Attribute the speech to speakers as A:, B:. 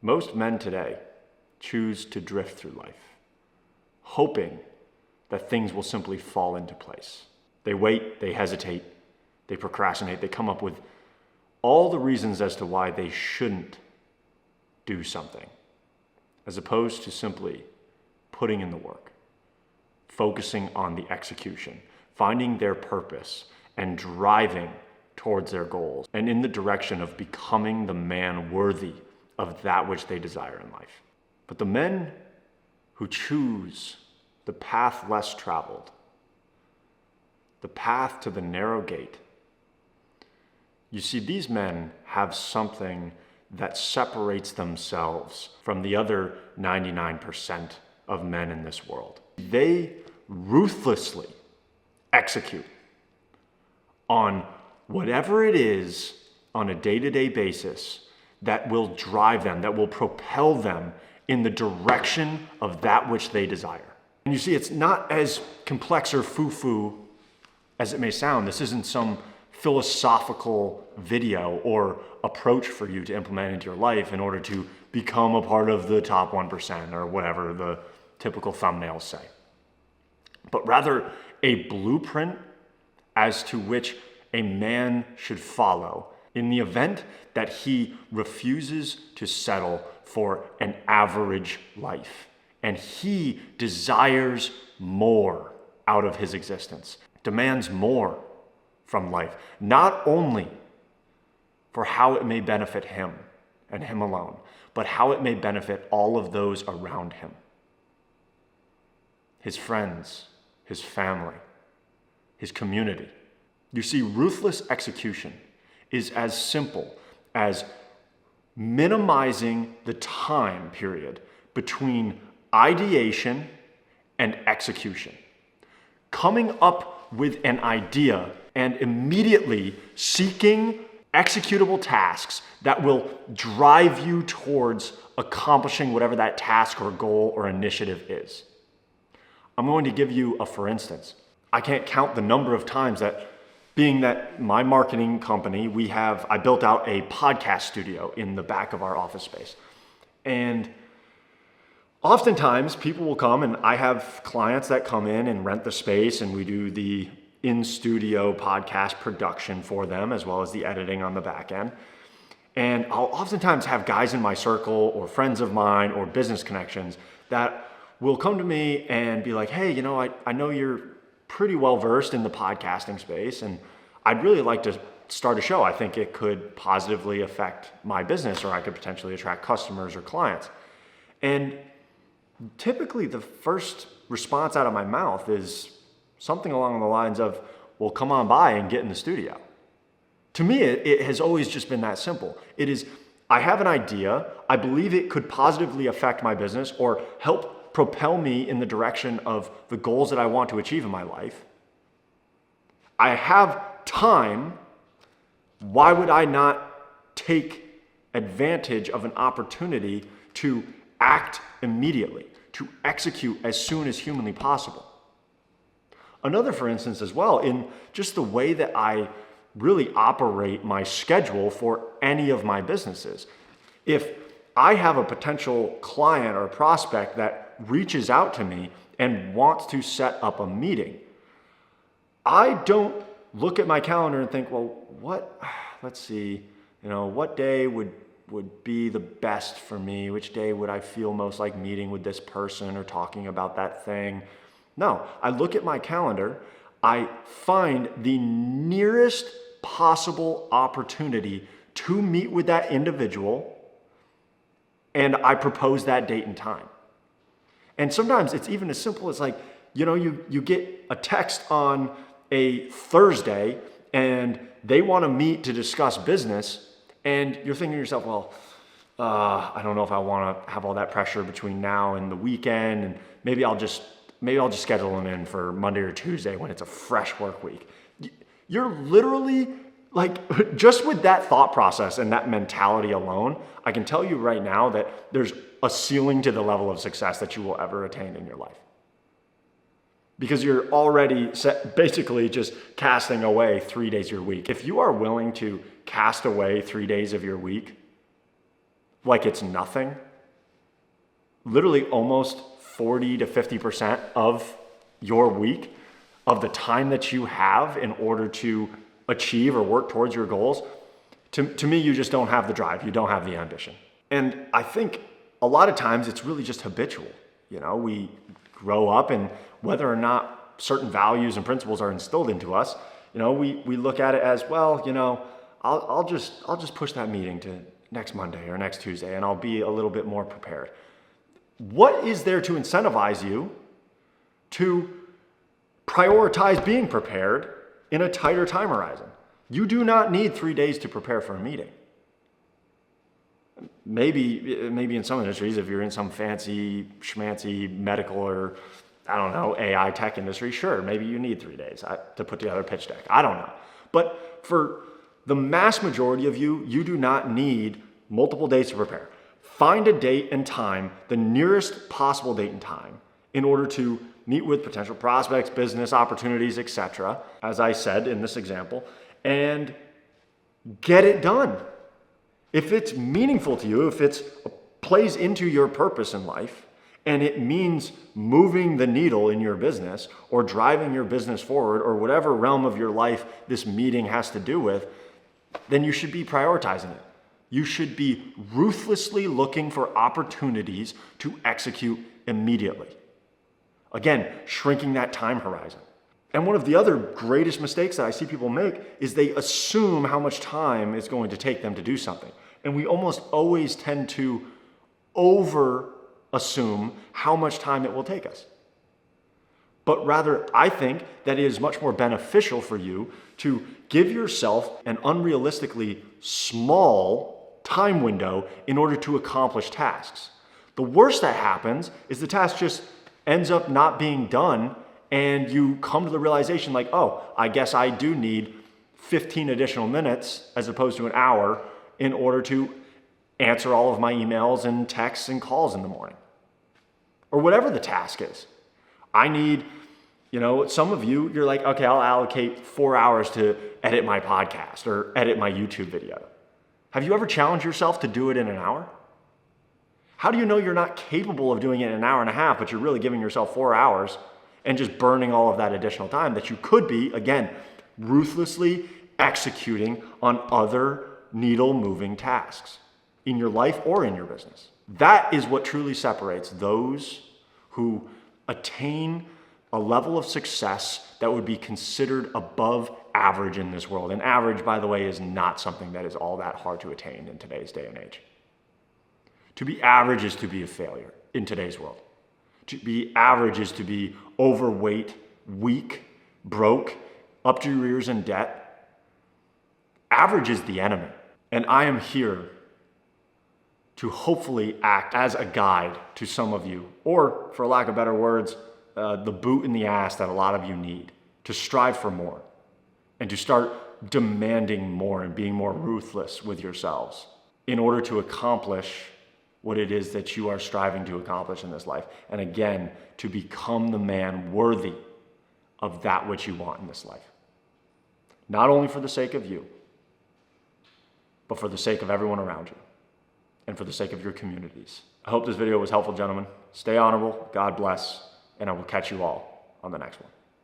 A: Most men today choose to drift through life, hoping that things will simply fall into place. They wait, they hesitate, they procrastinate, they come up with all the reasons as to why they shouldn't do something, as opposed to simply putting in the work, focusing on the execution, finding their purpose, and driving towards their goals, and in the direction of becoming the man worthy of that which they desire in life. But the men who choose the path less traveled, the path to the narrow gate, you see, these men have something that separates themselves from the other 99% of men in this world. They ruthlessly execute on whatever it is on a day-to-day basis that will drive them, that will propel them in the direction of that which they desire. And you see, it's not as complex or foo-foo as it may sound. This isn't some philosophical video or approach for you to implement into your life in order to become a part of the top 1% or whatever the typical thumbnails say, but rather a blueprint as to which a man should follow in the event that he refuses to settle for an average life and he desires more out of his existence, demands more from life, not only for how it may benefit him and him alone, but how it may benefit all of those around him, his friends, his family, his community. You see, ruthless execution is as simple as minimizing the time period between ideation and execution. Coming up with an idea and immediately seeking executable tasks that will drive you towards accomplishing whatever that task or goal or initiative is. I'm going to give you a for instance. I can't count the number of times that, being that my marketing company, I built out a podcast studio in the back of our office space. And oftentimes people will come, and I have clients that come in and rent the space, and we do the in-studio podcast production for them, as well as the editing on the back end. And I'll oftentimes have guys in my circle or friends of mine or business connections that will come to me and be like, hey, I know you're pretty well versed in the podcasting space, and I'd really like to start a show. I think it could positively affect my business, or I could potentially attract customers or clients. And typically the first response out of my mouth is something along the lines of, well, come on by and get in the studio. To me, it has always just been that simple. It is, I have an idea, I believe it could positively affect my business or help propel me in the direction of the goals that I want to achieve in my life. I have time. Why would I not take advantage of an opportunity to act immediately, to execute as soon as humanly possible? Another, for instance, as well, in just the way that I really operate my schedule for any of my businesses. If I have a potential client or prospect that reaches out to me and wants to set up a meeting, I don't look at my calendar and think, well, let's see, what day would be the best for me? Which day would I feel most like meeting with this person or talking about that thing? No, I look at my calendar, I find the nearest possible opportunity to meet with that individual, and I propose that date and time. And sometimes it's even as simple as like, you get a text on a Thursday and they want to meet to discuss business, and you're thinking to yourself, well, I don't know if I want to have all that pressure between now and the weekend, and maybe I'll just schedule them in for Monday or Tuesday when it's a fresh work week. You're literally like, just with that thought process and that mentality alone, I can tell you right now that there's a ceiling to the level of success that you will ever attain in your life. Because you're already basically just casting away 3 days of your week. If you are willing to cast away 3 days of your week, like it's nothing, literally almost 40 to 50% of your week, of the time that you have in order to achieve or work towards your goals, to me, you just don't have the drive. You don't have the ambition. And I think a lot of times it's really just habitual. We grow up, and whether or not certain values and principles are instilled into us, we look at it as, well, I'll just push that meeting to next Monday or next Tuesday, and I'll be a little bit more prepared. What is there to incentivize you to prioritize being prepared in a tighter time horizon? You do not need 3 days to prepare for a meeting. Maybe in some industries, if you're in some fancy schmancy medical or, I don't know, AI tech industry, sure, maybe you need 3 days to put together a pitch deck. I don't know. But for the mass majority of you, you do not need multiple days to prepare. Find a date and time, the nearest possible date and time, in order to meet with potential prospects, business opportunities, etc., as I said in this example, and get it done. If it's meaningful to you, if it plays into your purpose in life, and it means moving the needle in your business or driving your business forward or whatever realm of your life this meeting has to do with, then you should be prioritizing it. You should be ruthlessly looking for opportunities to execute immediately. Again, shrinking that time horizon. And one of the other greatest mistakes that I see people make is they assume how much time it's going to take them to do something. And we almost always tend to over-assume how much time it will take us. But rather, I think that it is much more beneficial for you to give yourself an unrealistically small time window in order to accomplish tasks. The worst that happens is the task just ends up not being done, and you come to the realization like, oh, I guess I do need 15 additional minutes as opposed to an hour in order to answer all of my emails and texts and calls in the morning. Or whatever the task is. I need, some of you, you're like, okay, I'll allocate 4 hours to edit my podcast or edit my YouTube video. Have you ever challenged yourself to do it in an hour? How do you know you're not capable of doing it in an hour and a half, but you're really giving yourself 4 hours and just burning all of that additional time that you could be, again, ruthlessly executing on other needle-moving tasks in your life or in your business? That is what truly separates those who attain a level of success that would be considered above average in this world. And average, by the way, is not something that is all that hard to attain in today's day and age. To be average is to be a failure in today's world. To be average is to be overweight, weak, broke, up to your ears in debt. Average is the enemy. And I am here to hopefully act as a guide to some of you, or for lack of better words, the boot in the ass that a lot of you need to strive for more and to start demanding more and being more ruthless with yourselves in order to accomplish what it is that you are striving to accomplish in this life. And again, to become the man worthy of that which you want in this life. Not only for the sake of you, but for the sake of everyone around you and for the sake of your communities. I hope this video was helpful, gentlemen. Stay honorable, God bless, and I will catch you all on the next one.